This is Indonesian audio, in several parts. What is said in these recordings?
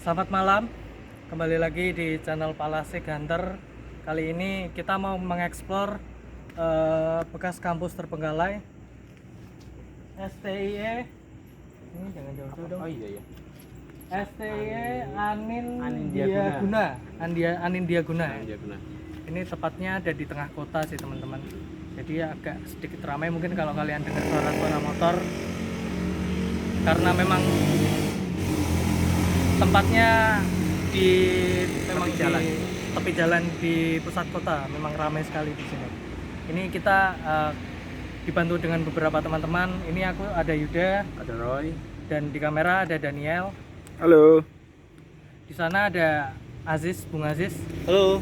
Selamat malam, kembali lagi di channel Palasik Hunter. Kali ini kita mau mengeksplor bekas kampus terbengkalai STIE. Ini jangan jauh-jauh dong. Oh iya ya. STIE Anindiaguna. Anindiaguna. Anindiaguna. Ini tepatnya ada di tengah kota sih teman-teman. Jadi agak sedikit ramai mungkin kalau kalian dengar suara-suara motor, karena memang tempatnya di memang jalan. di tepi jalan di pusat kota, memang ramai sekali di sini. Ini kita dibantu dengan beberapa teman-teman. Ini aku ada Yuda, Ada Roy. dan di kamera ada Daniel. Halo. Di sana ada Aziz, Bung Aziz. Halo.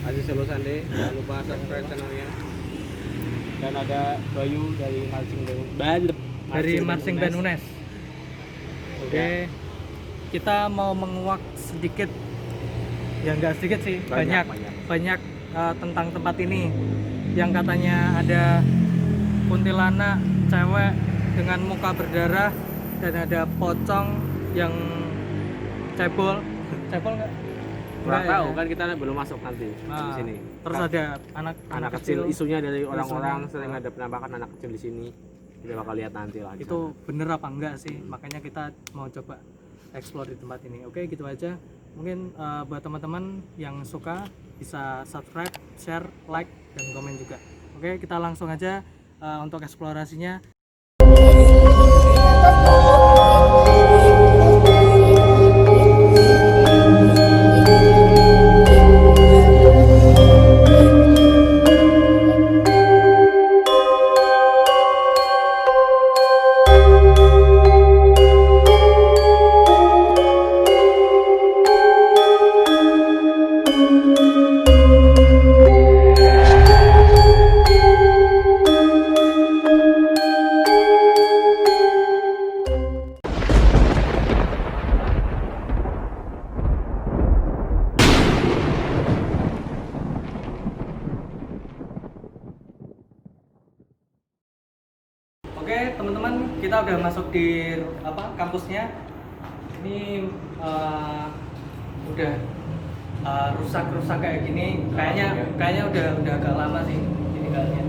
Aziz Solo Sande, jangan lupa subscribe channelnya. Dan ada Bayu dari Marsing Band UNES. Oke. Kita mau menguak sedikit, ya enggak sedikit sih, banyak tentang tempat ini. Yang katanya ada kuntilanak cewek dengan muka berdarah, dan ada pocong yang cebol nggak? Kurang Nggak, tahu ya? kan, kita belum masuk nanti di sini. Terus ada anak Anak kecil, isunya dari orang-orang Isunya. sering ada penampakan anak kecil di sini. Kita bakal lihat nanti lah. Itu bener apa enggak sih, makanya kita mau coba explore di tempat ini. Oke, gitu aja. Mungkin buat teman-teman yang suka bisa subscribe, share, like, dan komen juga. Oke, kita langsung aja untuk eksplorasinya. Oke teman-teman, kita udah masuk di kampusnya. Ini udah rusak-rusak kayak gini. Kayaknya udah agak lama sih ditinggalnya.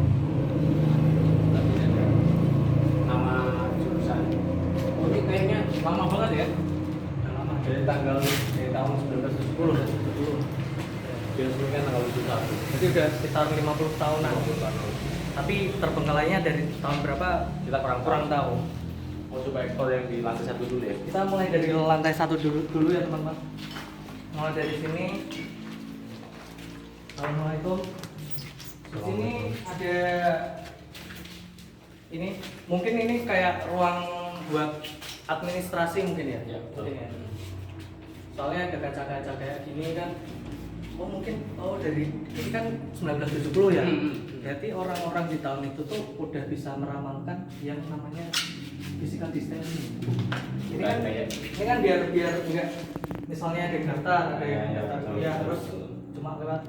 Nama jurusan. Oh, ini kayaknya lama banget ya. Udah lama. Dari tahun 1910. Biasanya kan tanggal 71. Jadi udah sekitar 50 tahunan. Tapi terbengkalainya dari tahun berapa? Kita kurang tahu. Mau coba ekspor yang di lantai 1 dulu ya. Kita mulai dari lantai 1 dulu ya teman-teman. Mulai dari sini. Assalamualaikum. Di sini ada ini, mungkin ini kayak ruang buat administrasi mungkin ya. Ya, betul. Mungkin ya. Soalnya ada kaca-kaca kayak gini kan. Oh mungkin, dari ini kan 1970 ya. Berarti orang-orang di tahun itu tuh udah bisa meramalkan yang namanya physical distancing. Ini kan biar enggak, misalnya ada daftar, ada yang daftar kuliah, terus cuma lewat.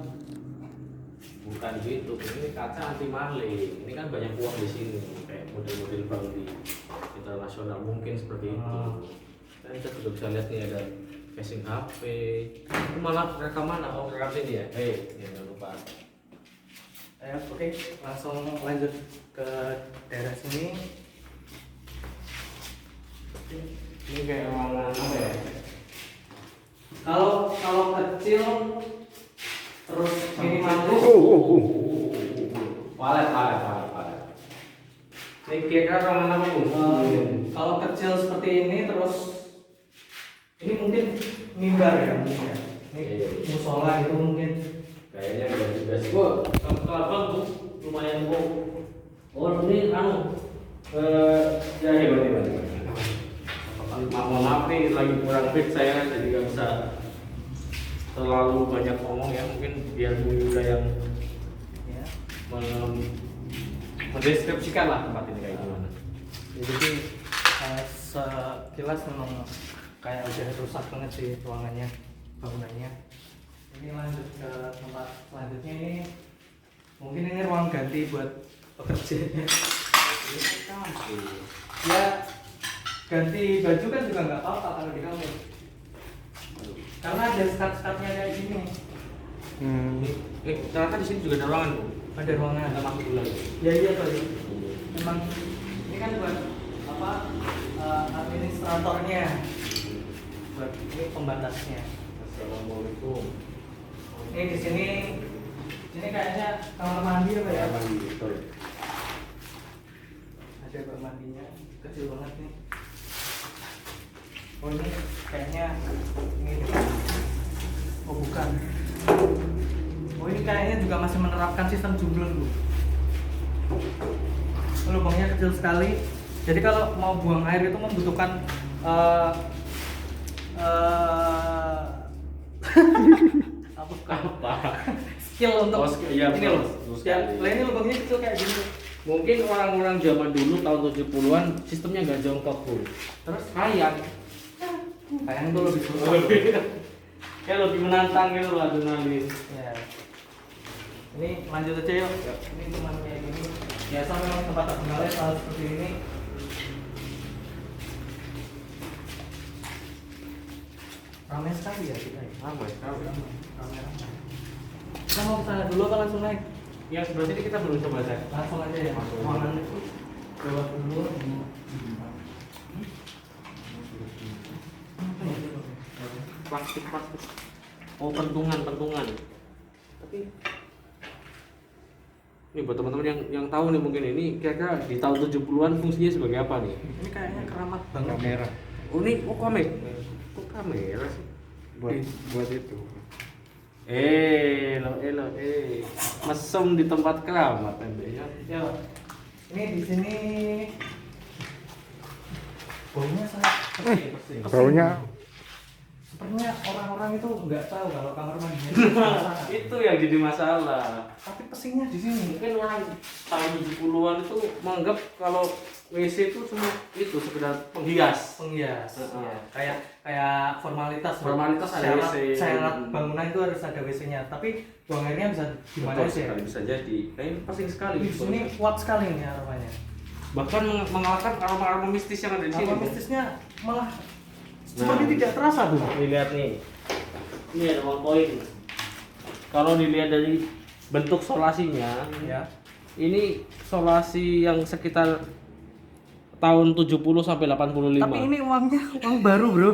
Bukan gitu, ini kaca anti maling. Ini kan banyak uang di sini, kayak model-model bank di internasional mungkin seperti itu. Dan kita juga bisa lihat nih ada casing HP. Itu malah rekaman rekam ini ya. Jangan lupa. Oke, langsung lanjut ke daerah sini. Ini kayak ruangan apa ya? Kalau kecil terus minimalis. Palet. Ini kira-kira ruangan apa Bu? Kalau kecil seperti ini terus ini mungkin mimbar ya mungkin ya. Ini musola itu mungkin. Kayaknya udah juga sih. Kelabang Bu, lumayan Bu. Oh ini ya hebat. Maaf nih lagi kurang fit saya, jadi nggak bisa terlalu banyak ngomong ya. Mungkin biar Bu Yuda yang Ya. mendeskripsikan lah tempat ini kayak gimana. Jadi sekilas memang kayak udah rusak banget sih ruangannya, bangunannya. Ini lanjut ke tempat selanjutnya. Ini mungkin ini ruang ganti buat pekerja. Ini kan kampus. Ya ganti baju kan juga nggak apa-apa kalau di kamu. Karena ada sekat-sekatnya kayak gini. Ternyata di sini juga ada ruangan, Bu. Ada ruangan. Kita masuk dulu aja. Ya iya Pak. Memang ini kan buat apa administratornya. Buat ini pembatasnya. Assalamualaikum. Ini di sini kayaknya kamar mandi ya Pak ya. Mandi, betul. Ada kamar mandinya kecil banget nih. Oh ini kayaknya ini deh. Oh bukan. Oh ini kayaknya juga masih menerapkan sistem jumlah Bu. Lubangnya kecil sekali. Jadi kalau mau buang air itu membutuhkan Apa? skill untuk iya, ini betul. loh. Ya, ini lubangnya kecil kayak gini. Mungkin orang-orang zaman dulu tahun 70-an sistemnya nggak jongkok, Bu. Terus Sayang. kayaknya itu lebih susah. Kayak lebih menantang gitu loh adrenalin. Ya. Ini lanjut aja yuk. Ini cuma kayak gini. Biasa memang tempat terkenalnya hal seperti ini. Ramai sekali ya kita. Ramai sekali. Ramai. Kita mau ke sana dulu apa langsung naik? Yang sebelah sini kita belum coba cek. Langsung aja ya. Ruangan itu lewat dulu. Plastik. Oh, pentungan. Tapi ini buat teman-teman yang tahu nih mungkin ini kira-kira di tahun 70-an fungsinya sebagai apa nih? Ini kayaknya keramat banget. Kamera Kok kamera sih? buat itu. Mesum di tempat keramat ya. Ya, ini di sini baunya sangat pesing. Baunya Sepertinya orang-orang itu nggak tahu kalau kamar mandinya itu masalah. Itu yang jadi masalah. Tapi pesingnya di sini. Mungkin orang tahun 70-an itu menganggap kalau WC itu cuma itu sekedar penghias. Penghias. Heeh. Ya. Kayak formalitas. Formalitas ada WC. Syarat bangunan itu harus ada WC-nya. Tapi buang airnya bisa di mana Betul aja. sekali, bisa jadi. Kayaknya penting sekali. Di sini kuat sekali nih aromanya. Bahkan mengalahkan aroma-aroma mistis yang ada di sini. Aroma mistisnya malah seperti tidak terasa tuh. Dilihat nih. Ini ada one point. Kalau dilihat dari bentuk solasinya, Ya. ini solasi yang sekitar tahun 70 sampai 85. Tapi ini uangnya uang baru, Bro.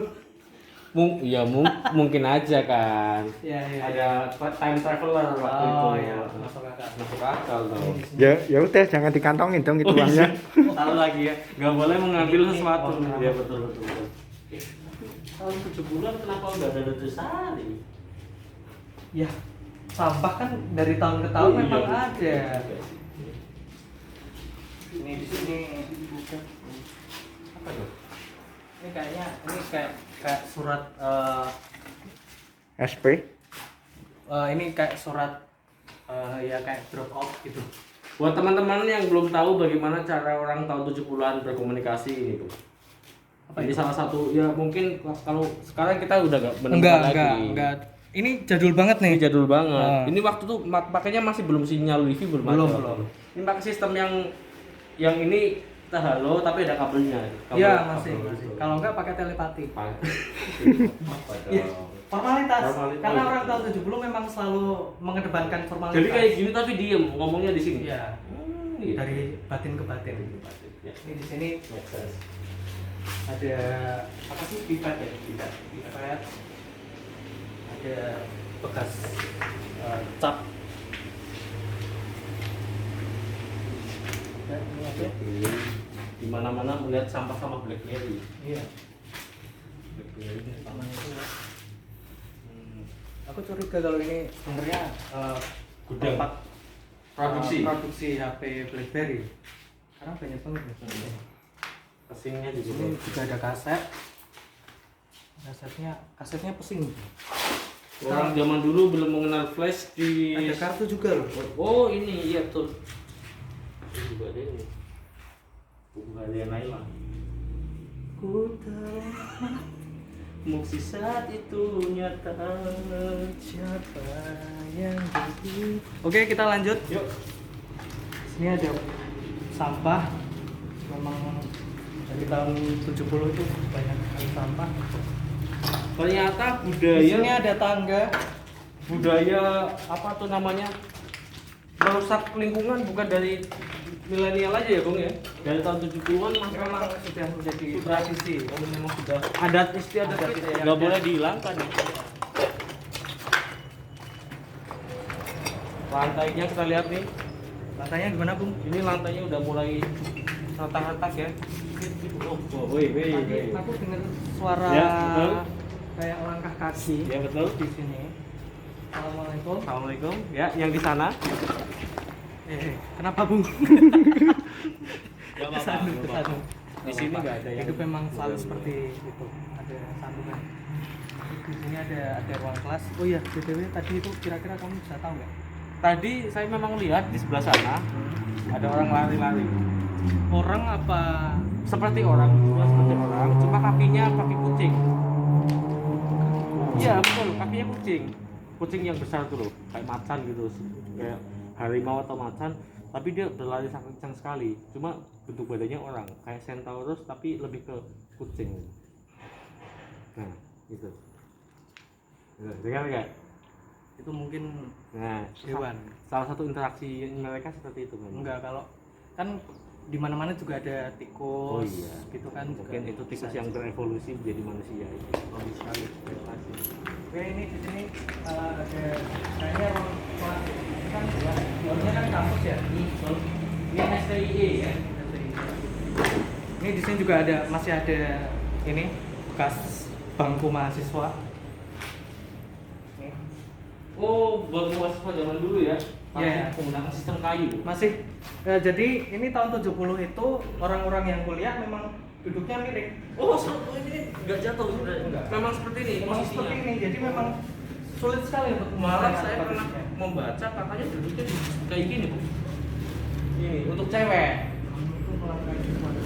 Mungkin aja kan. Iya. Ada time traveler waktu itu. Oh iya, masuk akal. Masuk akal dong. ya udah jangan dikantongin dong itu uangnya. Tahu lagi ya, nggak boleh mengambil Ini sesuatu. uang Ya betul. Tahun 70-an kenapa nggak ada Nutrisari? Ya, sampah kan dari tahun ke tahun memang ada. Ini di sini apa tuh? Ini kayaknya kayak surat SP ini kayak surat ya kayak drop out gitu. Buat teman-teman yang belum tahu bagaimana cara orang tahun 70-an berkomunikasi ini tuh. Apa Ini itu? salah satu ya mungkin kalau sekarang kita udah nggak menemukan lagi. Enggak. Ini jadul banget nih. Ini jadul banget. Ah. Ini waktu tuh pakainya masih belum sinyal wifi belum ada. Belum. Ini pakai sistem yang ini kita halo tapi ada kabelnya. Iya, masih. Kalau enggak pakai telepati. Apa Iya. dong? Formalitas. Formalitas. Karena orang tahun 70 memang selalu mengedepankan formalitas. Jadi kayak gini tapi diem ngomongnya di sini. Iya. Gitu. Dari batin ke batin. Ya. Ini di sini Make sense. ada apa sih pipet ya? Pipet. Ada bekas cap. Dan ini ada. Di mana-mana melihat sampah-sampah BlackBerry. Iya. BlackBerry ini Sama itu. Aku curiga kalau ini sebenarnya Gudang. tempat produksi. HP BlackBerry. Karena banyak banget nih. Pesingnya di Di sini. sini juga ada kaset. Kasetnya pesing. Orang zaman dulu belum mengenal flash di. Ada kartu juga loh. Oh ini iya betul. Ini juga ada ini. Buku hadiah Naila. Ku tahu Mukjizat itu nyata. siapa yang jadi. Oke, kita lanjut. Yuk. Sini ada sampah. Memang Dari tahun 70 itu banyak kali sampah. Ternyata Di budaya sini ada tangga. apa tuh namanya, merusak lingkungan bukan dari milenial aja ya Bung ya, dari tahun 70-an Memang sudah menjadi tradisi. memang sudah adat istiadat Adat kita istiadat. nggak boleh dihilangkan ya. Lantainya kita lihat nih, Lantainya gimana, Bung? ini lantainya udah mulai retak-retak ya. Woi, Tadi aku dengar suara Ya, betul. kayak langkah kaki Ya betul. di sini. Assalamualaikum. Assalamualaikum. Ya, yang di sana. Kenapa, Bung? Gak Kesandung. Di sini nggak ada yang Hidup memang selalu seperti itu. Ada sambungan. Di sini ada ruang kelas. Oh iya, BTW tadi itu kira-kira kamu bisa tahu nggak? Tadi saya memang lihat di sebelah sana ada orang lari-lari. Orang apa? Seperti orang, cuma kakinya kaki kucing. Iya betul, kakinya kucing. Kucing yang besar tuh loh, kayak macan gitu, kayak harimau atau macan. Tapi dia berlari sangat kencang sekali. Cuma bentuk badannya orang, kayak centaurus tapi lebih ke kucing. Nah, gitu. Dengar nggak? Itu mungkin Nah, hewan. salah satu interaksi mereka seperti itu kan? Enggak, kalau kan di mana-mana juga ada tikus Oh iya. gitu kan. Mungkin juga itu tikus bisa yang berevolusi menjadi manusia itu. Oh, bisa berevolusi. Oke, ini di sini ada kayaknya ruang kelas kan luarnya kan kampus ya. Ini STIE ya. Ini di sini juga masih ada ini bekas bangku mahasiswa. Nih. Oh, buat mahasiswa zaman dulu ya. Iya. Menggunakan sistem kayu. Masih jadi ini tahun 70 itu orang-orang yang kuliah memang duduknya miring. Oh, ini nggak jatuh sebenarnya. Enggak. Memang seperti ini Memang posisinya. seperti ini. Jadi memang sulit sekali untuk Malah menggunakan saya pernah posisinya. membaca katanya duduknya kayak gini, Bu. Ini untuk cewek. Itu melangkah ke mana?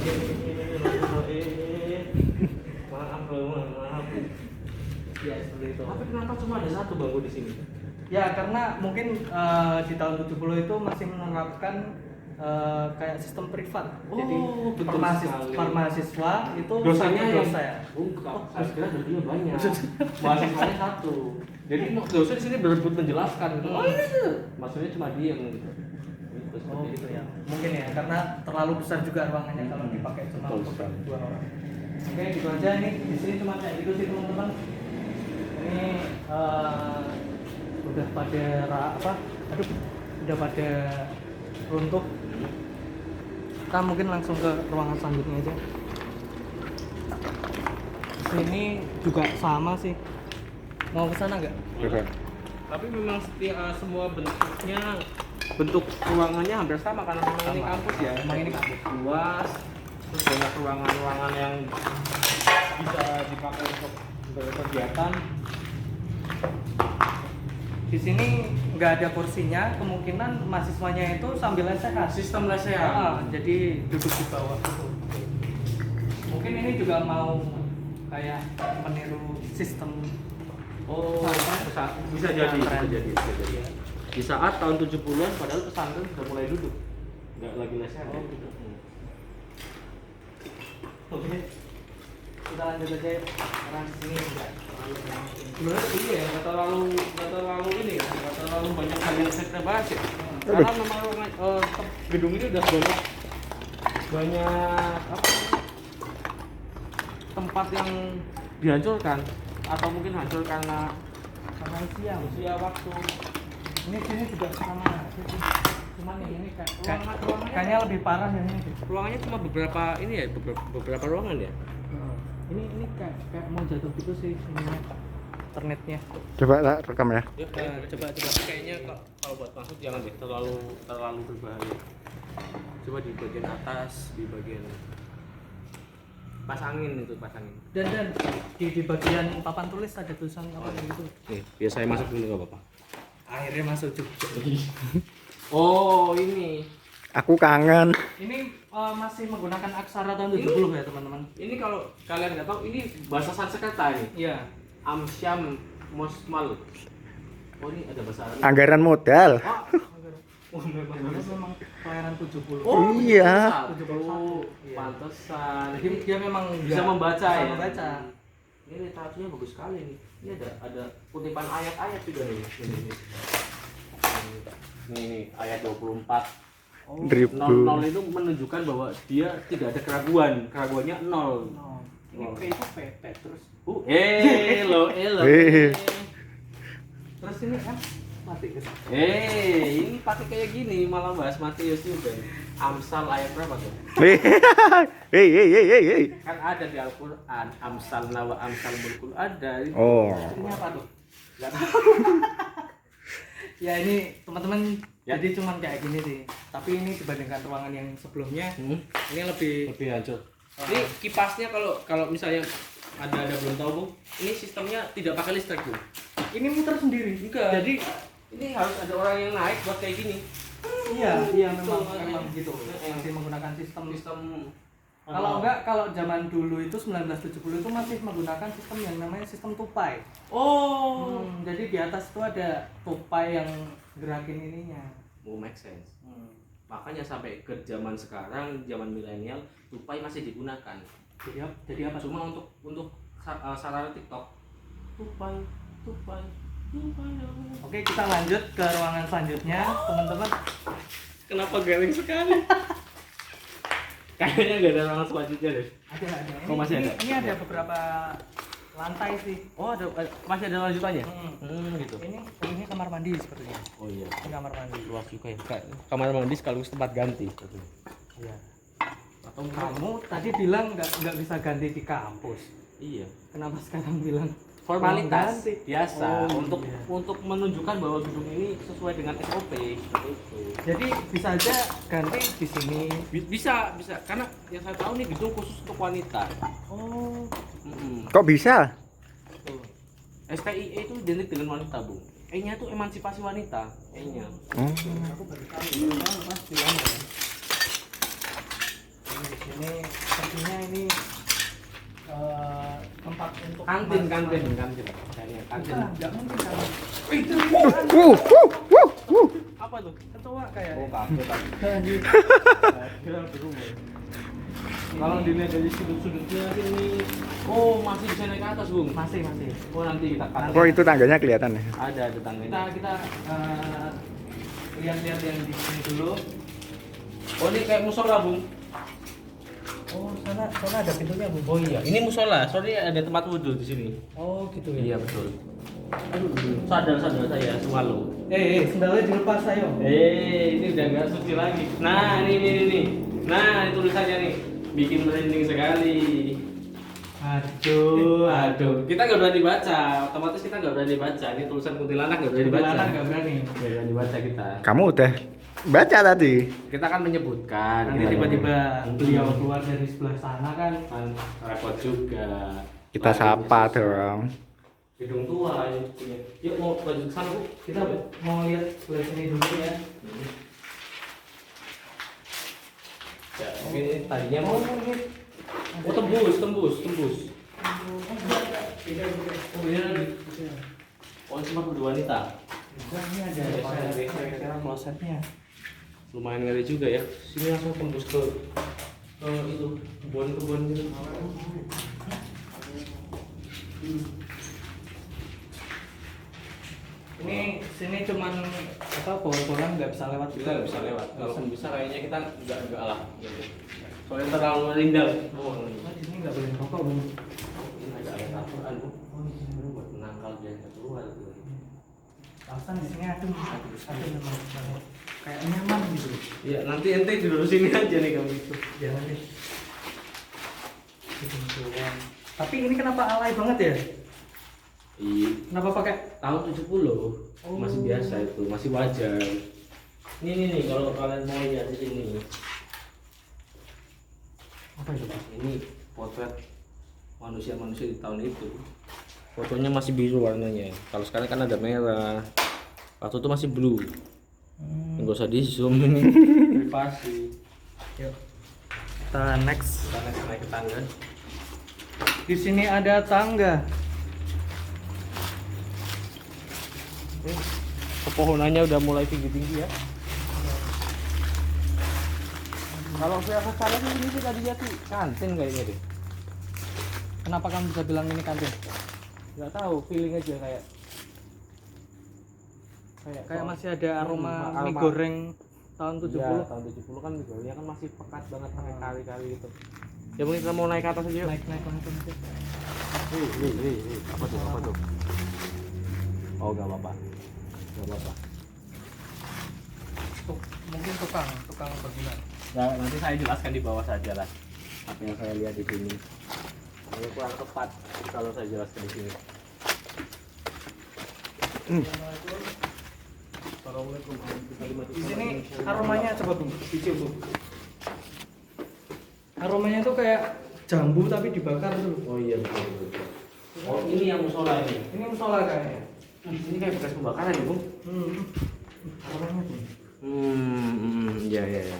Maaf, maaf. Ya, seperti itu. Tapi kenapa cuma ada satu bangku di sini? Ya, karena mungkin di tahun 70 itu masih menerapkan kayak sistem privat. Oh, Jadi betul sekali. mahasiswa itu Dosanya satu yang dosa ya. Bukan, saya kira dosanya banyak. Mahasiswanya satu. Jadi dosa di sini berebut menjelaskan gitu. Oh ini tuh. Maksudnya cuma diam gitu. Oh gitu ya. Mungkin ya, karena terlalu besar juga ruangannya kalau dipakai cuma Betul untuk sekali. dua orang. Oke, gitu aja nih. Di sini cuma kayak gitu sih teman-teman. Ini udah pada udah pada runtuh. Kita mungkin langsung ke ruangan selanjutnya aja. Di sini juga sama sih. Mau ke sana nggak? Coba. Tapi memang semua bentuk ruangannya hampir sama karena memang ini Sama. kampus ya. Memang ini kampus. Luas, terus banyak ruangan-ruangan yang bisa dipakai untuk kegiatan. Di sini nggak ada kursinya, kemungkinan mahasiswanya itu sambil lesehan. Sistem lesehan. Jadi duduk di bawah itu. Mungkin ini juga mau kayak meniru sistem. Oh, bisa jadi, bisa jadi. Di saat tahun 70-an padahal pesantren sudah mulai duduk. Nggak lagi lesehan. Oh, gitu. Oke, kita lanjut aja karena di sini enggak terlalu banyak ini. Sebenarnya ini ya nggak terlalu ini ya, nggak terlalu banyak hal yang saya kita bahas ya. Karena memang gedung ini udah banyak apa namanya, tempat yang dihancurkan atau mungkin hancur karena usia waktu. Ini sini juga sama. Cuman ini Ruangan-ruangannya- kayaknya lebih parah yang ini. Ruangannya cuma beberapa ruangan ya. Ini kayak mau jatuh gitu sih ininya, internetnya. Coba tak rekam ya. Coba. Kayaknya kalau buat masuk jangan deh, terlalu berbahaya. Coba di bagian atas, di bagian pasangin. Dan di bagian papan tulis ada tulisan apa gitu. Nih, biar saya masuk dulu nggak apa-apa. Akhirnya masuk juga. Oh ini Aku kangen. Ini masih menggunakan aksara tahun 70 ya teman-teman. ini kalau kalian nggak tahu ini bahasa Sanskerta ini. Iya. Amsyam Mosmal. Oh ini ada bahasa Arab. Anggaran modal. Oh, memang kelahiran 70. Oh, iya. 71. Iya. Pantesan. Jadi dia memang Bisa membaca bisa ya. membaca. Ini literasinya bagus sekali nih. Ini ada kutipan ayat-ayat juga nih. Nih ayat 24. Oh, Drip. 00 itu menunjukkan bahwa dia tidak ada keraguan. Keraguannya 0. no. Ini P itu PP terus. Elo. Terus ini kan mati kan? Ini pakai kayak gini malah bahas Matius juga. Amsal ayat berapa tuh? Hei. Kan ada di Al-Qur'an, Amsal nawa Amsal mulkul ada. Oh. Ini apa tuh? Nggak tahu. Ya ini teman-teman Ya. jadi cuman kayak gini sih. Tapi ini dibandingkan ruangan yang sebelumnya, ini lebih Lebih hancur. Ini kipasnya kalau misalnya ada belum tahu Bung, ini sistemnya tidak pakai listrik Bung. ini muter sendiri. Enggak. Jadi Ini harus ada orang yang naik buat kayak gini. iya memang Betul, memang iya. gitu. Masih menggunakan sistem. Kalau Kalau zaman dulu itu 1970 itu masih menggunakan sistem yang namanya sistem tupai. Jadi di atas itu ada tupai yang gerakin ininya. mau make sense. Makanya sampai ke zaman sekarang, zaman milenial, tupai masih digunakan. Jadi apa? Cuma untuk sarana TikTok. Tupai. Oke, kita lanjut ke ruangan selanjutnya, teman-teman. Kenapa garing sekali? Kayaknya gak ada ruangan selanjutnya deh. Ada. Oh, masih ada? Ini ada beberapa lantai sih. Oh, masih ada lanjutannya? Gitu. Ini kamar mandi sepertinya. Oh iya. Ini kamar mandi. Luas juga ya. Kamar mandi sekaligus tempat ganti. Iya. Atau Kamu tadi bilang nggak bisa ganti di kampus. iya. Kenapa sekarang bilang Formalitas ganti? biasa Oh, untuk iya. untuk menunjukkan bahwa gedung ini sesuai dengan SOP seperti itu. Jadi bisa aja ganti di sini. Bisa karena yang saya tahu nih gedung khusus untuk wanita. Oh. Kok bisa? STIE itu identik dengan wanita, Bung. E-nya tuh emansipasi wanita, E-nya. Aku baru tahu. Pasti ya. Di sini sepertinya ini tempat untuk Kantin. Kayaknya kantin. Enggak mungkin kan. Itu Apa tuh? kecoa kayak. Oh, kafe tadi. Anjir. Kalau dilihat dari sudut-sudutnya ini, oh masih bisa naik ke atas, Bung. Masih. Oh nanti kita cut. Oh, itu tangganya kelihatan ya? Ada tangganya. Kita lihat-lihat yang di sini dulu. Oh ini kayak musola, Bung. Oh, sana ada pintunya, Bu. Oh iya, ini musola. Soalnya ada tempat wudhu di sini. Oh, gitu ya. Iya betul. Aduh, sadar saya swallow. Sendalnya dilepas ayo. Ini udah nggak suci lagi. Nah, ini. Nah, ini tulisannya nih. Bikin merinding sekali. Aduh. Kita nggak berani baca. Otomatis kita nggak berani baca. Ini tulisan kuntilanak nggak berani baca. Nggak berani. Nggak berani baca kita. Kamu udah baca tadi. Kita kan menyebutkan. Nanti tiba-tiba beliau keluar dari sebelah sana kan. Kan repot juga. Kita sapa dong. Gedung tua ini punya. Yuk mau lanjut ke sana, Bu. Kita mau lihat sebelah sini dulu ya. Ya, ini tadinya mau. ini. Oh, tembus. Oh iya. Oh, cuma berdua wanita. Enggak, ini ada klosetnya. Lumayan ngeri juga ya. Sini langsung tembus ke itu kebun gitu. Ini sini cuman pohon-pohonan nggak bisa lewat. Kita nggak bisa lewat. Kalaupun bisa kayaknya kita nggak lah. Gitu. Soalnya terlalu rindal. Oh, Di sini nggak boleh merokok, Bu. ini ada ayat Al-Quran, Bu. Ini buat menangkal biar nggak keluar tuh. Alasan di sini adem memang kayak nyaman gitu. Iya, nanti ente duduk sini aja nih kamu itu. Jangan deh. Tapi ini kenapa alay banget ya? Iya. Kenapa pakai? Tahun 70 masih biasa itu, masih wajar. Ini nih kalau kalian mau lihat di sini. Apa itu, Pak? Ini potret manusia-manusia di tahun itu. Fotonya masih biru warnanya. Kalau sekarang kan ada merah. Waktu itu masih blue. Enggak usah di zoom ini. Privasi. Yuk. Kita next. Kita naik ke tangga. Di sini ada tangga. Pepohonannya udah mulai tinggi-tinggi ya. Kalau saya salah sih ini sih tadinya sih kantin kayaknya deh. Kenapa kamu bisa bilang ini kantin? Nggak tahu, feeling aja Kayak masih ada aroma mie aroma. goreng tahun 70. Iya, tahun 70 kan mie kan masih pekat banget pakai kali-kali gitu. Ya mungkin kita mau naik ke atas aja yuk. Naik langsung aja. Apa tuh? Oh, nggak apa-apa. Mungkin tukang berguna. Nah, nanti saya jelaskan di bawah saja lah. Apa yang saya lihat di sini. Ini kurang tepat kalau saya jelaskan di sini. Assalamualaikum warahmatullahi wabarakatuh. Di sini aromanya coba Bu, dicium Bu. Aromanya tuh kayak jambu tapi dibakar tuh. Oh iya betul. Oh ini yang musola ini. Ini musola kayaknya. Ini kayak bekas pembakaran ya, Bung? Aromanya tuh. Iya.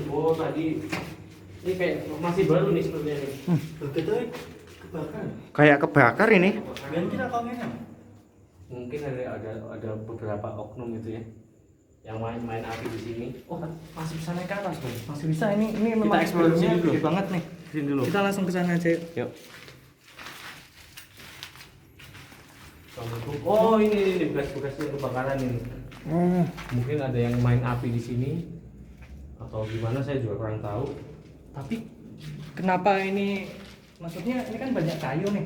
Oh tadi ini kayak masih baru nih sepertinya nih. Begitu kebakar. Kayak kebakar ini. Mungkin akongnya. Mungkin ada beberapa oknum gitu ya yang main api di sini. Oh, masih bisa naik ke atas, Bang. Masih bisa. Ini Kita memang explore gedungnya sini dulu. gede banget nih. Sini dulu. Kita langsung ke sana aja. Yuk. Oh ini bekas-bekasnya kebakaran ini. Oh, Mungkin ada yang main api di sini atau gimana saya juga kurang tahu. Tapi kenapa ini? Maksudnya ini kan banyak kayu nih.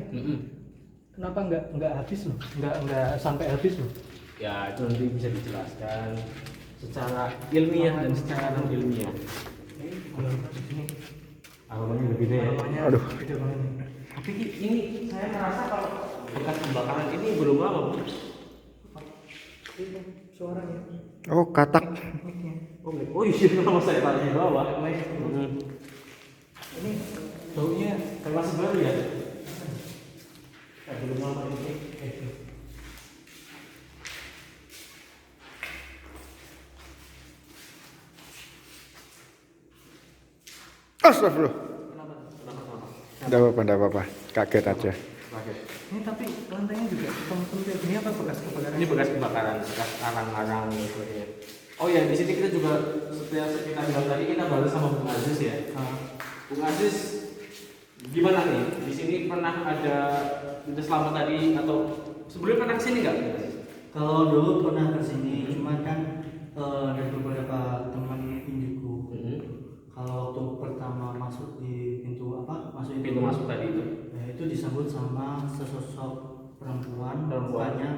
Kenapa nggak habis loh? Nggak sampai habis loh? Ya itu nanti bisa dijelaskan secara ilmiah dan secara non ilmiah. Aromanya lebih gede ya. aduh. Gede banget. Tapi ini saya merasa kalau bekas pembakaran ini belum lama, Bu. Suaranya. Oh, katak. Oh iya, nama saya taruh di bawah. Ini baunya Kayak masih baru ya. Belum lama ini. Astagfirullah. Kenapa? Enggak apa-apa. Kaget aja. ini tapi lantainya juga hitam-hitam kayak gini apa bekas kebakaran? Ini bekas kebakaran, bekas arang-arang gitu ya. Oh ya, di sini kita juga setelah kita bilang tadi kita baru sama Bung Aziz ya. Bung Aziz, gimana nih? Di sini pernah ada selama tadi atau sebelumnya pernah kesini nggak? Kalau dulu pernah kesini, cuman kan dari beberapa teman indigo. Kalau waktu pertama masuk di pintu Pintu masuk tadi itu. ya itu disambut sama sesosok perempuan. Mukanya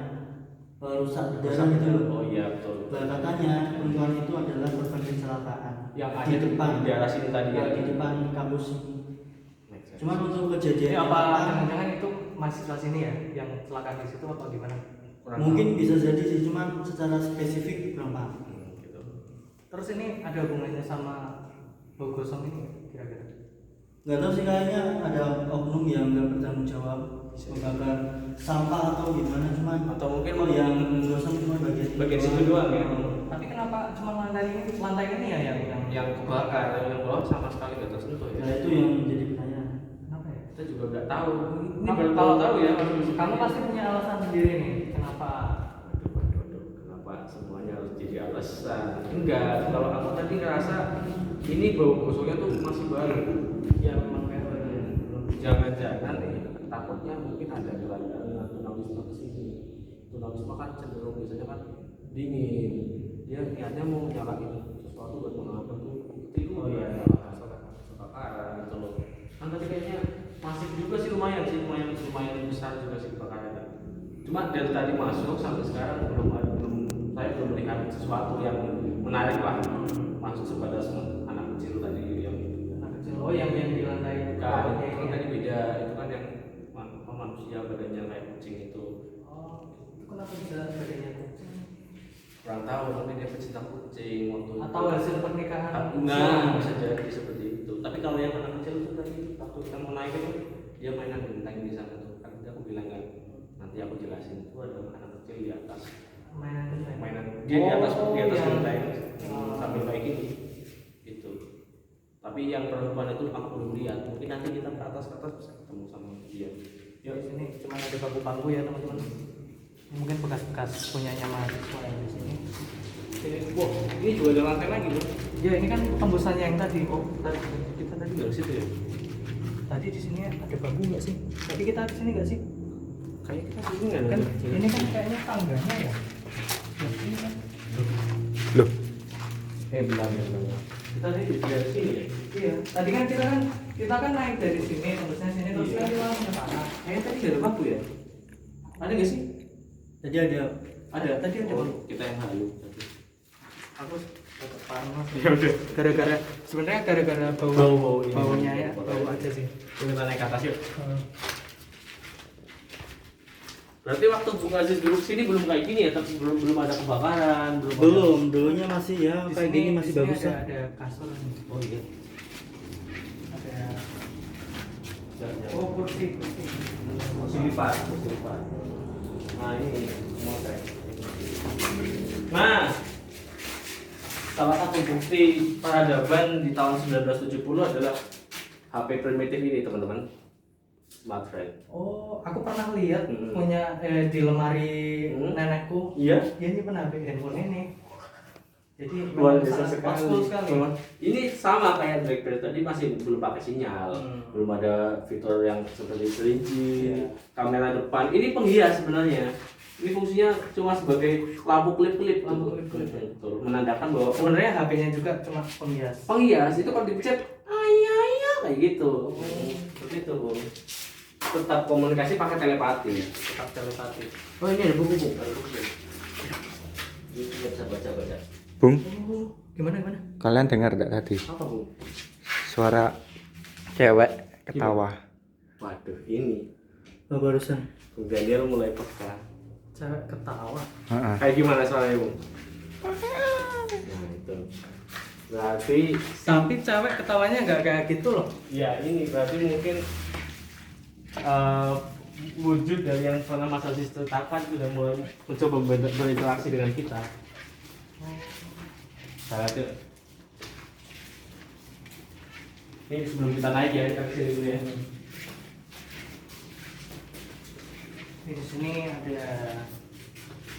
rusak berdarah gitu loh. Oh iya betul. Katanya perempuan itu adalah korban kecelakaan Yang di ada depan di daerah sini tadi ya. di depan kampus ini. Cuman untuk kejadian Ini apa jangan-jangan itu mahasiswa sini ya yang kecelakaan di situ apa gimana? mungkin bisa jadi sih, cuman secara spesifik kurang paham. Gitu. Terus ini ada hubungannya sama bau gosong ini kira-kira? Nggak tahu sih, kayaknya ada oknum yang nggak bertanggung jawab membakar sampah atau gimana, cuman Atau mungkin yang gosong cuma bagian situ doang ya. Tapi kenapa cuma lantai ini ya Yang kebakar, yang bawah sama sekali nggak tersentuh ya. Nah itu yang menjadi pertanyaan. kenapa ya? Kita juga nggak tahu. Ini Ini baru kalau tahu ya. kamu pasti punya alasan sendiri nih kenapa? Waduh, kenapa semuanya harus jadi alasan? Enggak, kalau aku tadi ngerasa ini bau gosongnya tuh masih baru. Ya memang kayak Jangan-jangan nih, takutnya mungkin ada dengan tunawisma ke sini. Tunawisma kan cenderung biasanya kan dingin. Dia niatnya mau nyalain sesuatu buat menghangat tuh ketiru ya, kebakaran gitu loh. Kan tadi kayaknya masif juga sih, lumayan besar juga sih kebakarannya. Cuma dari tadi masuk sampai sekarang saya belum melihat sesuatu yang menarik lah. Masuk sebatas anak kecil tadi yang anak kecil. Oh yang di lantai kan itu kan tadi beda, itu kan yang manusia badannya kayak kucing itu. Oh, itu kenapa bisa bedanya kucing? Kurang tahu, mungkin dia pecinta kucing waktu Atau hasil pernikahan? Nah, bisa jadi seperti itu. Tapi kalau yang anak kecil itu tadi waktu kita mau naik itu dia mainan genteng di sana tuh. Kan aku bilang kan nanti aku jelasin itu ada anak kecil di atas mainan dia di atas genteng sambil kayak gini gitu. Tapi yang perempuan itu aku belum lihat. Mungkin nanti kita ke atas bisa ketemu sama dia. Yuk sini cuma ada bangku-bangku ya teman-teman. Ini mungkin bekas-bekas punyanya mahasiswa yang di sini. Wah, ini juga ada lantai lagi bro. Ya ini kan tembusannya yang tadi. Oh, tadi kita tadi nggak ke situ ya? Tadi di sini ada bambu nggak sih? Tadi kita ke sini nggak sih? Kayak kita sini nggak ada. Kan ini kan kayaknya tangganya ya. Nah, ini kan. Loh, Benar. Kita tadi dari sini ya? Iya. Tadi kan kita kan naik dari sini tembusnya sini terus Iya. kan kita langsung ke sana. Tadi nggak ada bambu ya? Ada nggak sih? Jadi ada Tadi ada bambu. Kita yang halu tadi. Aku tetap panas. Ya udah. Sebenarnya gara-gara Bau ini. baunya ya, bau aja sih. Kita naik ke atas yuk. Berarti waktu Bung Aziz duduk sini belum kayak gini ya, tapi belum ada kebakaran, belum, dulunya masih ya Di kayak sini- gini masih di sini bagus ya. ada kasur nih. Oh iya. Ada Oh, kursi. kursi lipat. Nah ini motor. Nah, salah satu bukti peradaban di tahun 1970 adalah HP primitif ini teman-teman, smartphone. Oh, aku pernah lihat Hmm. punya di lemari nenekku. Iya. Dia nyimpen HP handphone ini. Jadi Luar memang biasa sangat sekali. powerful sekali. Ini sama kayak BlackBerry tadi, masih belum pakai sinyal, belum ada fitur yang seperti kelinci, Iya. kamera depan. Ini penghias sebenarnya. Ini fungsinya cuma sebagai lampu klip-klip, Lampu klip-klip. Betul, menandakan bahwa Sebenarnya HP-nya juga cuma penghias. penghias itu kalau dipencet ayah kayak gitu. Seperti itu, Bung. Tetap komunikasi pakai telepati. Tetap telepati. Oh, ini ada buku, Bung. Ada buku. Ini bisa baca-baca. Bung, Oh, gimana? kalian dengar nggak tadi Apa, Bung? suara cewek ketawa? Waduh, ini Oh, barusan. Daniel mulai peka. Cewek ketawa. Heeh. Kayak gimana suaranya, Bung? Nah, itu. Berarti Tapi cewek ketawanya nggak kayak gitu loh. ya ini berarti mungkin wujud dari yang pernah Mas Aziz ceritakan sudah mulai mencoba berinteraksi dengan kita. Saya lihat yuk. Ini sebelum kita naik ya, kita kesini dulu ya. Ini di sini ada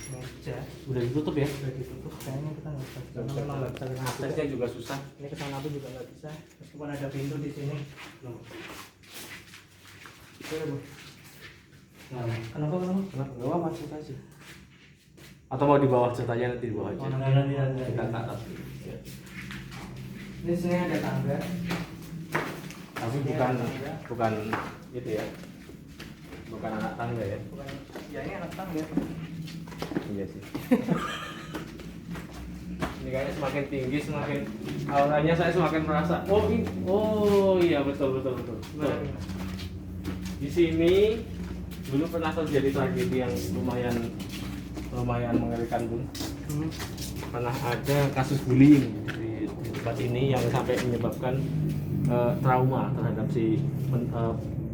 meja. Udah ditutup ya? Udah ditutup. Kayaknya kita nggak bisa. Karena memang nggak bisa kena akses. Aksesnya juga susah. Ini kesana pun juga nggak bisa. Meskipun ada pintu di sini. Boleh, Bu. Nah, Kenapa? kenapa? Gak apa-apa, cerita aja. Atau mau di bawah ceritanya, nanti di bawah aja. Nanti. Kita ke atas. Ya. Ini sini ada tangga. Tapi Ini bukan ada tangga. bukan gitu ya. Bukan anak tangga ya. Bukan. Ya ini anak tangga. Iya sih. Ini kayaknya semakin tinggi semakin auranya saya semakin merasa. Oh iya betul. Gimana? Di sini dulu pernah terjadi tragedi yang lumayan mengerikan, Bung. Pernah ada kasus bullying di tempat ini yang sampai menyebabkan trauma terhadap si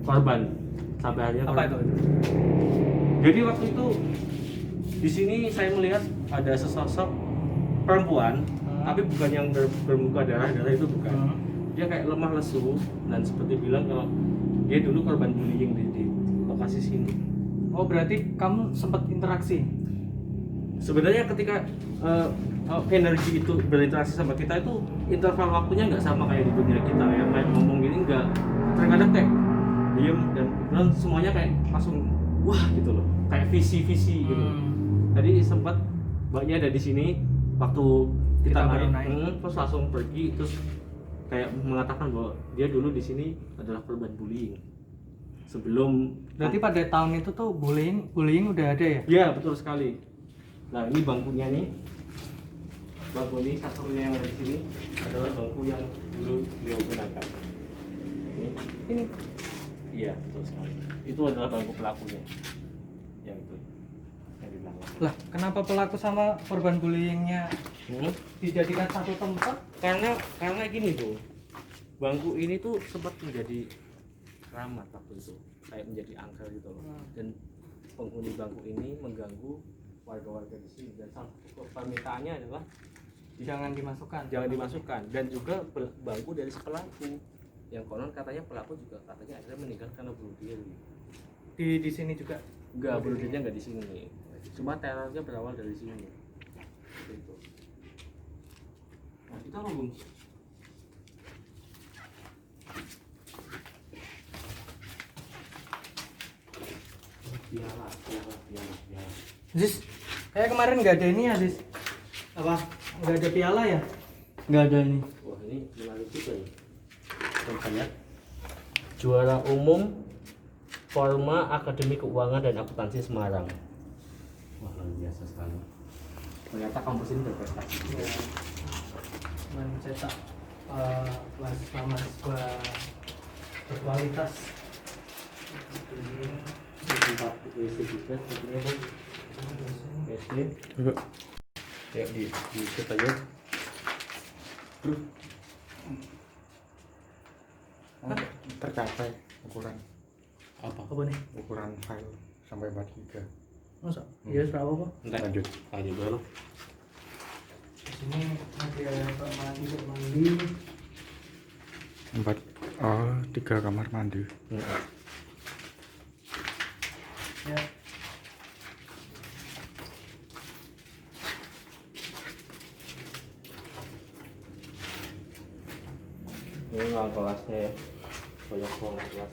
korban sampai akhirnya Apa itu? Jadi waktu itu di sini saya melihat ada sesosok perempuan, tapi bukan yang bermuka darah itu bukan. Dia kayak lemah lesu dan seperti bilang kalau dia dulu korban bullying di lokasi sini. Oh berarti kamu sempat interaksi? Sebenarnya ketika energi itu berinteraksi sama kita itu interval waktunya nggak sama kayak di dunia kita yang kayak ngomong gini nggak, terkadang kayak diem dan semuanya kayak langsung wah gitu loh, kayak visi gitu. Tadi sempat mbaknya ada di sini waktu kita baru naik, terus langsung pergi terus kayak mengatakan bahwa dia dulu di sini adalah korban bullying sebelum. Berarti pada tahun itu tuh bullying udah ada ya? Ya betul sekali. Nah ini bangkunya nih, bangku ini satunya yang ada di sini adalah bangku yang dulu beliau gunakan. Ini, iya betul sekali. Itu adalah bangku pelakunya, yang itu, yang di belakang. Lah kenapa pelaku sama korban bullyingnya dijadikan satu tempat? Karena gini tuh, bangku ini tuh sempat menjadi keramat waktu itu, kayak menjadi angker gitu loh. Dan penghuni bangku ini mengganggu warga-warga di sini dan salah satu permintaannya adalah Jangan dimasukkan. jangan dimasukkan, dan juga bangku dari si pelaku yang konon katanya pelaku juga katanya akhirnya meninggal karena bunuh diri. Di sini juga. Enggak, bunuh dirinya enggak di sini, cuma terornya berawal dari sini gitu. Nah, itu apa Bung? Piala. Zis, kayak kemarin nggak ada ini ya Zis? Apa? Nggak ada piala ya? Nggak ada ini. Wah, ini menarik juga ya. Banyak. Juara umum Forma Akademi Keuangan dan Akuntansi Semarang. Wah, luar biasa sekali. Ternyata kampus ini berprestasi. Ya, mencetak mahasiswa berkualitas. Tempat WC juga sebenarnya Bang. WC. Yuk. Ya di ikut aja. Tercapai ukuran Apa nih? file sampai 4 GB. Masa? Iya berapa kok? Lanjut. Lanjut dulu. Di sini ada kamar mandi. 3 kamar mandi. Ya. Ini nggak kelasnya ya. Banyak banget kelasnya.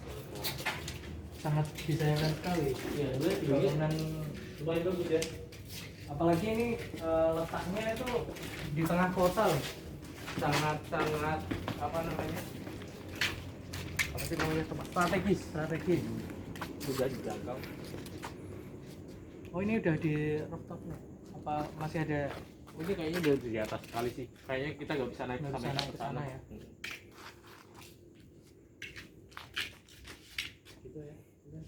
Sangat disayangkan sekali. Iya, ini Bangunan, lumayan bagus ya. apalagi ini letaknya itu di tengah kota loh. Sangat apa namanya? Apa sih namanya? Tempat strategis. Sudah dijangkau. Oh, ini udah di rooftop nih. Apa masih ada? Ini kayaknya udah di atas sekali sih. Kayaknya kita nggak bisa naik Nggak sampai bisa naik ke ke sana sana ya. Gitu ya. Udah.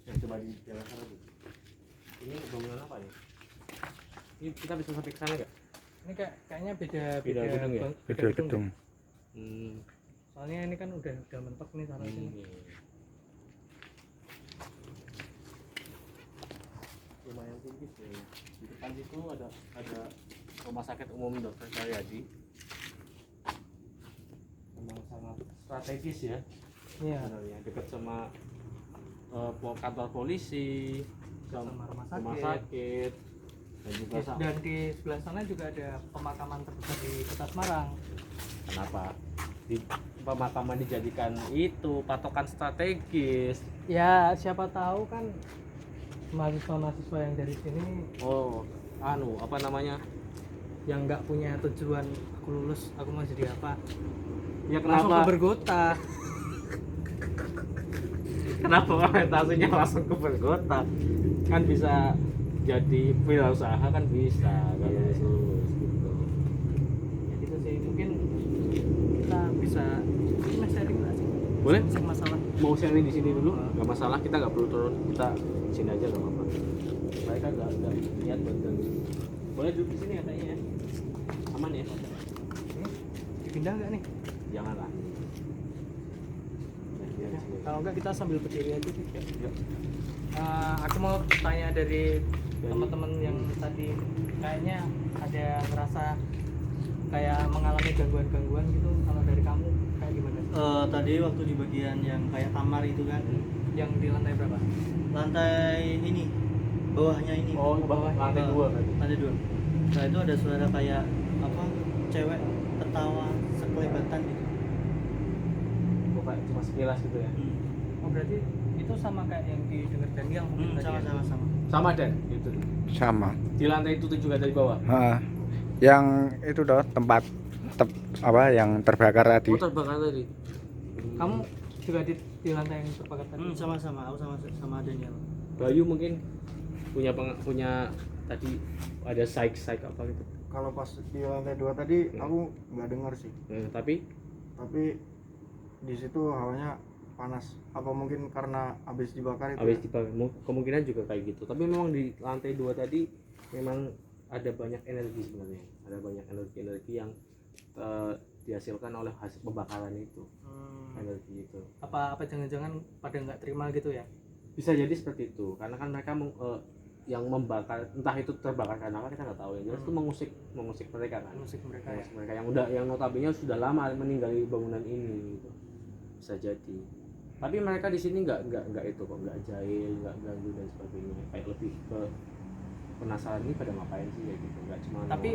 Ya, coba di jalan sana dulu. Ini bangunan apa ya? Ini kita bisa sampai ke sana nggak? Ini kayaknya beda Beda gedung ya? Video gedung. Soalnya ini kan udah mentok nih sana sini. Lumayan tinggi sih. Di depan situ ada rumah sakit umum Dr. Karyadi. Memang sangat strategis ya. Iya. Sebenarnya dekat sama kantor polisi, Sama rumah rumah sakit. sakit, dan juga Dan di sebelah sana juga ada pemakaman terbesar di Kota Semarang. kenapa di pemakaman dijadikan itu patokan strategis? Ya, siapa tahu kan mahasiswa yang dari sini Oh, apa namanya? yang nggak punya tujuan, aku lulus aku mau jadi apa, Ya langsung kenapa? ke bergota. Kenapa orientasinya langsung ke bergota? Kan bisa jadi wirausaha kan bisa kalau lulus gitu. Ya gitu sih, mungkin kita bisa sharing nggak sih? Boleh? Sharing masalah. Mau sharing di sini dulu? Nggak masalah, kita nggak perlu turun, kita sini aja nggak apa-apa. Mereka nggak niat buat ganggu. Boleh duduk di sini katanya ya? Aman ya? Ini dipindah nggak nih? Janganlah. Ya, kalau nggak kita sambil berdiri aja sih. Yuk. Aku mau tanya dari teman-teman yang tadi kayaknya ada ngerasa kayak mengalami gangguan-gangguan gitu. Kalau dari kamu kayak gimana? Tadi waktu di bagian yang kayak kamar itu kan, Yang di lantai berapa? lantai ini, bawahnya ini. Oh, lantai Eh, 2 berarti. Lantai 2. Nah itu ada suara kayak apa? Cewek ketawa sekelebatan gitu. Oh, kayak cuma sekilas gitu ya? Oh, berarti itu sama kayak yang didengar Daniel mungkin tadi ya? Sama-sama. Sama Dan, gitu. Sama. Di lantai itu juga dari bawah. Yang itu doh tempat apa yang terbakar tadi. Oh, terbakar tadi. Kamu juga di lantai yang terbakar tadi? Sama-sama. Aku sama Daniel. Bayu mungkin punya tadi ada psych apa gitu. Kalau pas di lantai 2 tadi aku nggak dengar sih, Tapi di situ hawanya panas. Apa mungkin karena habis dibakar itu? habis ya? dibakar, kemungkinan juga kayak gitu. Tapi memang di lantai 2 tadi memang ada banyak energi sebenarnya. Ada banyak energi yang dihasilkan oleh hasil pembakaran itu. Energi itu. Apa jangan-jangan pada nggak terima gitu ya? Bisa jadi seperti itu. Karena kan mereka yang membakar, entah itu terbakar karena apa kita nggak tahu ya. Jelas itu mengusik mereka kan. Musik mereka ya? Mengusik mereka yang notabene sudah lama meninggali bangunan ini gitu. Bisa jadi. Tapi mereka di sini nggak itu kok, nggak jahil, nggak ganggu dan sebagainya. Kayak lebih ke penasaran ini pada ngapain sih kayak gitu, nggak cuma Tapi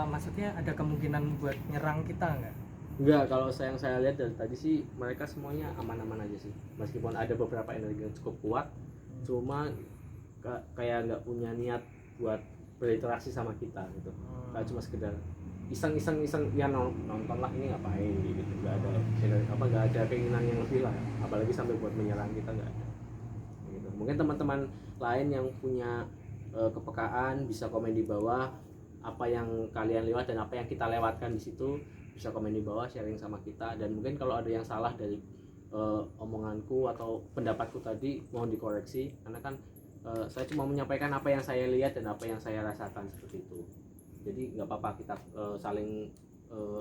maksudnya ada kemungkinan buat nyerang kita nggak? enggak, kalau yang saya lihat dari tadi sih mereka semuanya aman-aman aja sih, meskipun ada beberapa energi yang cukup kuat, cuma kayak nggak punya niat buat berinteraksi sama kita gitu, kayak cuma sekedar iseng ya nonton lah ini ngapain gitu, nggak ada nggak ada keinginan yang lebih lah, apalagi sampai buat menyerang kita, nggak ada gitu. Mungkin teman-teman lain yang punya kepekaan bisa komen di bawah apa yang kalian lewat dan apa yang kita lewatkan di situ, bisa komen di bawah, sharing sama kita. Dan mungkin kalau ada yang salah dari omonganku atau pendapatku tadi mohon dikoreksi, karena kan saya cuma menyampaikan apa yang saya lihat dan apa yang saya rasakan seperti itu. Jadi nggak apa-apa kita saling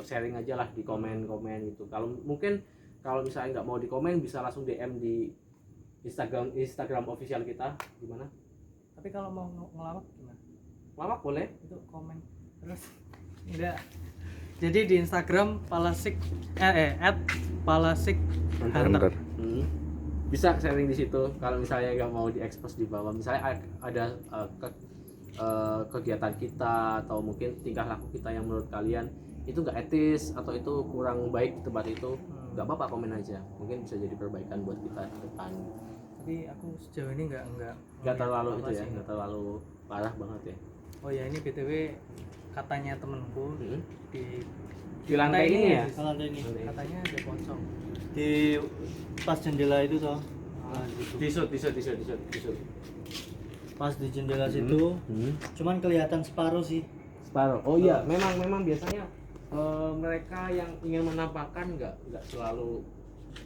sharing aja lah di komen-komen gitu. Kalau mungkin kalau misalnya nggak mau di komen bisa langsung DM di Instagram official kita, gimana? Tapi kalau mau ngelawak gimana? Lawak boleh. Itu komen terus enggak. Jadi di Instagram palasik @palasik Hunter. Bisa sharing di situ. Kalau misalnya nggak mau diekspos di bawah, misalnya ada kegiatan kita atau mungkin tingkah laku kita yang menurut kalian itu nggak etis atau itu kurang baik di tempat itu, nggak apa-apa, komen aja, mungkin bisa jadi perbaikan buat kita ke depan. Tapi aku sejauh ini nggak terlalu itu ya, nggak terlalu parah banget ya. Oh ya, ini BTW katanya temenku Di lantai ini ya, Kalau ada ini katanya ada pocong. di pas jendela itu toh. Nah, gitu. disut. Pas di jendela situ, cuman kelihatan separuh sih. Separuh. Oh iya, memang biasanya mereka yang ingin menampakkan nggak selalu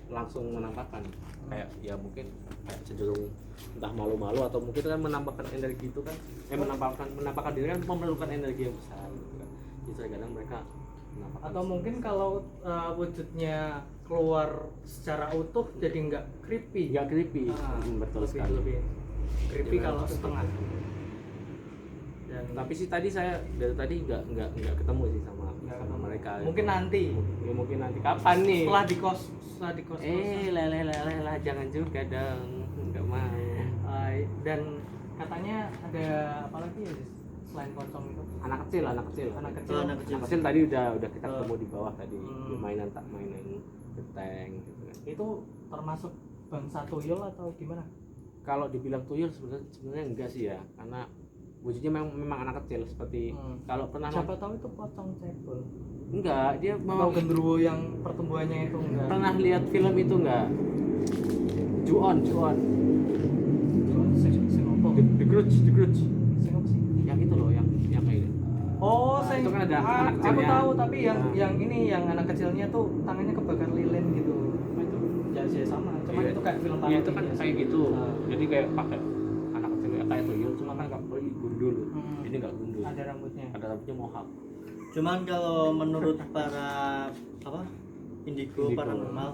langsung menampakkan, kayak ya mungkin kayak cenderung entah malu-malu atau mungkin kan menampakkan energi itu kan menampakkan diri kan memerlukan energi yang besar gitu kan. Jadi terkadang mereka menampakkan Atau mungkin kalau wujudnya keluar secara utuh jadi nggak creepy. creepy. Betul lebih, sekali. lebih creepy Jadi kalau memang setengah. seperti itu. Dan Tapi sih tadi saya dari tadi nggak ketemu sih sama Nggak sama ketemu. mereka. Mungkin nanti. Ya, mungkin nanti kapan nih? setelah di kos Lele jangan juga dong, nggak mau. Dan katanya ada apa lagi ya selain pocong itu? Anak kecil. Anak kecil. Anak kecil. Anak kecil tadi udah kita ketemu di bawah tadi, Hmm. mainan beteng gitu kan. Itu termasuk bangsa tuyul atau gimana? Kalau dibilang tuyul sebenarnya enggak sih ya, karena wujudnya memang anak kecil seperti kalau pernah Siapa tahu itu pocong cebol. enggak, dia Atau mau genderuwo yang pertumbuhannya itu enggak. pernah lihat film itu enggak? Ju-on. Sing opo? The Grudge. Sing opo sih? Yang itu loh, yang kayak Oh, Nah, itu kan ada anak aku kecilnya. tahu, tapi Nah. yang ini yang anak kecilnya tuh tangannya kebakar lilin gitu. Apa itu? Ya sama, cuman Iya. itu kayak film Iya, itu kan biasa. kayak gitu. Nah. Jadi kayak pakai anak kecil kayak tuyul, cuma kan nggak gundul. Ini nggak gundul. Ada rambutnya. Ada rambutnya mohawk. Cuman kalau menurut para indigo paranormal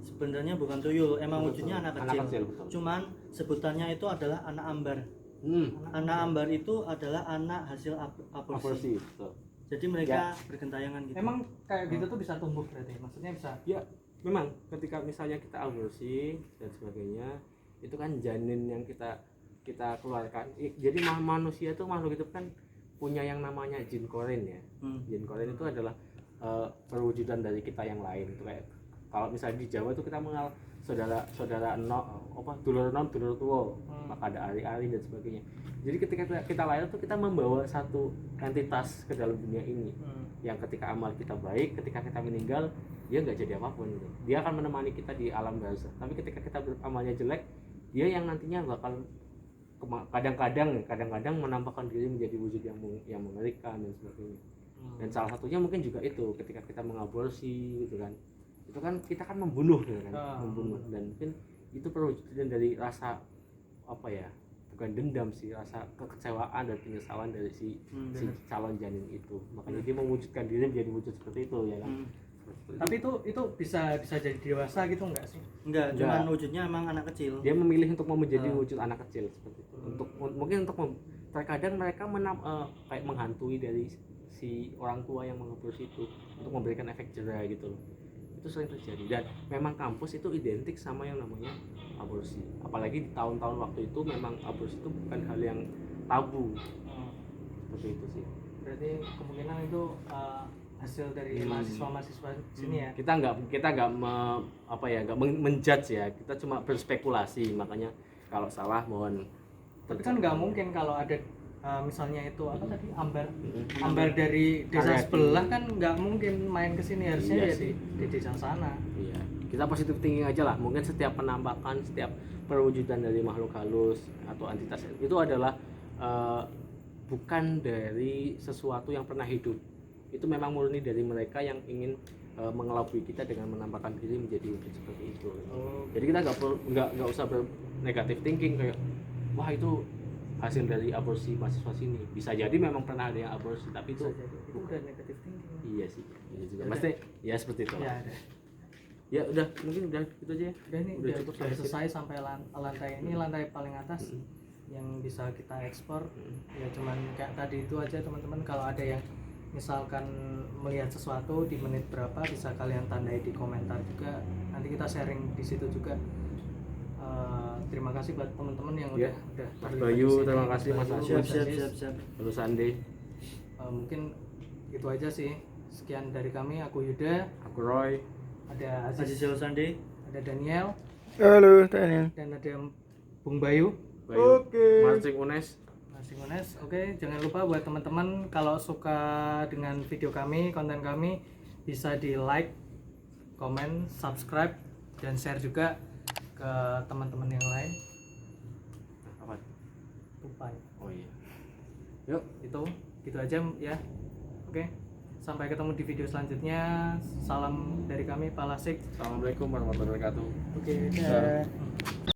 sebenarnya bukan tuyul, emang Betul. wujudnya anak Anak kecil. kecil, betul. Cuman sebutannya itu adalah anak ambar. Anak ambar itu adalah anak hasil aborsi. betul. Jadi mereka bergentayangan gitu. Emang kayak gitu tuh bisa tumbuh berarti? Maksudnya bisa? Ya, memang ketika misalnya kita aborsi dan sebagainya, itu kan janin yang kita keluarkan. Jadi manusia itu makhluk hidup kan punya yang namanya jin korin ya. Jin korin itu adalah perwujudan dari kita yang lain. Itu kayak kalau misalnya di Jawa tuh kita mengenal saudara dulur non dulur tuwo, maka ada ari-ari dan sebagainya. Jadi ketika kita lahir tuh kita membawa satu entitas ke dalam dunia ini, yang ketika amal kita baik, ketika kita meninggal dia nggak jadi apapun gitu. Dia akan menemani kita di alam barzah. Tapi ketika kita amalnya jelek, dia yang nantinya bakal kadang-kadang menampakkan diri menjadi wujud yang mengerikan dan sebagainya. Dan salah satunya mungkin juga itu ketika kita mengaborsi gitu kan, itu kan kita kan membunuh gitu kan, membunuh, dan mungkin itu perwujudan dari rasa apa ya, bukan dendam sih, rasa kekecewaan dan penyesalan dari si calon janin itu, makanya dia mewujudkan diri menjadi wujud seperti itu ya kan. Tapi itu bisa jadi dewasa gitu enggak sih? Enggak, cuman wujudnya emang anak kecil. Dia memilih untuk mau menjadi wujud anak kecil seperti itu. Mungkin terkadang mereka kayak menghantui dari si orang tua yang mengaborsi itu untuk memberikan efek jera gitu loh. Itu sering terjadi, dan memang kampus itu identik sama yang namanya aborsi. Apalagi di tahun-tahun waktu itu memang aborsi itu bukan hal yang tabu. Hmm. Seperti itu sih. Berarti kemungkinan itu hasil dari mahasiswa-mahasiswa sini ya. Kita nggak nggak menjudge ya, kita cuma berspekulasi, makanya kalau salah mohon. Tapi kan nggak mungkin kalau ada misalnya itu apa tadi ambar dari desa Area sebelah kan nggak mungkin main ke sini, harusnya Iya ya sih. di desa sana. Iya, kita positif thinking aja lah. Mungkin setiap penampakan, setiap perwujudan dari makhluk halus atau entitas itu adalah bukan dari sesuatu yang pernah hidup. Itu memang murni dari mereka yang ingin mengelabui kita dengan menampakkan diri menjadi wujud seperti itu. Oh. Jadi kita nggak usah bernegatif thinking kayak wah itu hasil dari aborsi mahasiswa sini. Bisa jadi memang pernah ada yang aborsi, tapi itu Bisa jadi itu udah negatif thinking. iya sih. Iya juga. Ya Pasti ya seperti itu. Ya ada. Ya udah, mungkin udah gitu aja ya. Udah ini Udah udah, cukup udah sampai selesai sampai lantai ini, lantai paling atas yang bisa kita ekspor. Ya cuman kayak tadi itu aja teman-teman, kalau ada yang misalkan melihat sesuatu di menit berapa bisa kalian tandai di komentar juga, nanti kita sharing di situ juga. Terima kasih buat teman-teman yang Ya, udah Mas terlibat Bayu, di sini. terima kasih, Mas Bayu, Aziz. siap. Lalu Sandi, Mungkin itu aja sih, sekian dari kami. Aku Yuda, aku Roy. ada Aziz Aziz, Sandi. ada Daniel, Halo, Daniel. dan ada Bung Bayu. Bayu, Oke. Marcing Unes. Masih Unes. Oke, jangan lupa buat teman-teman kalau suka dengan video kami, konten kami, bisa di like, komen, subscribe, dan share juga ke teman-teman yang lain. Apa? Lupa ya. Oh iya. Yuk. Gitu aja ya. Oke, sampai ketemu di video selanjutnya. Salam dari kami, Pak Lasik. Assalamualaikum warahmatullahi wabarakatuh. Oke, Dah. dah.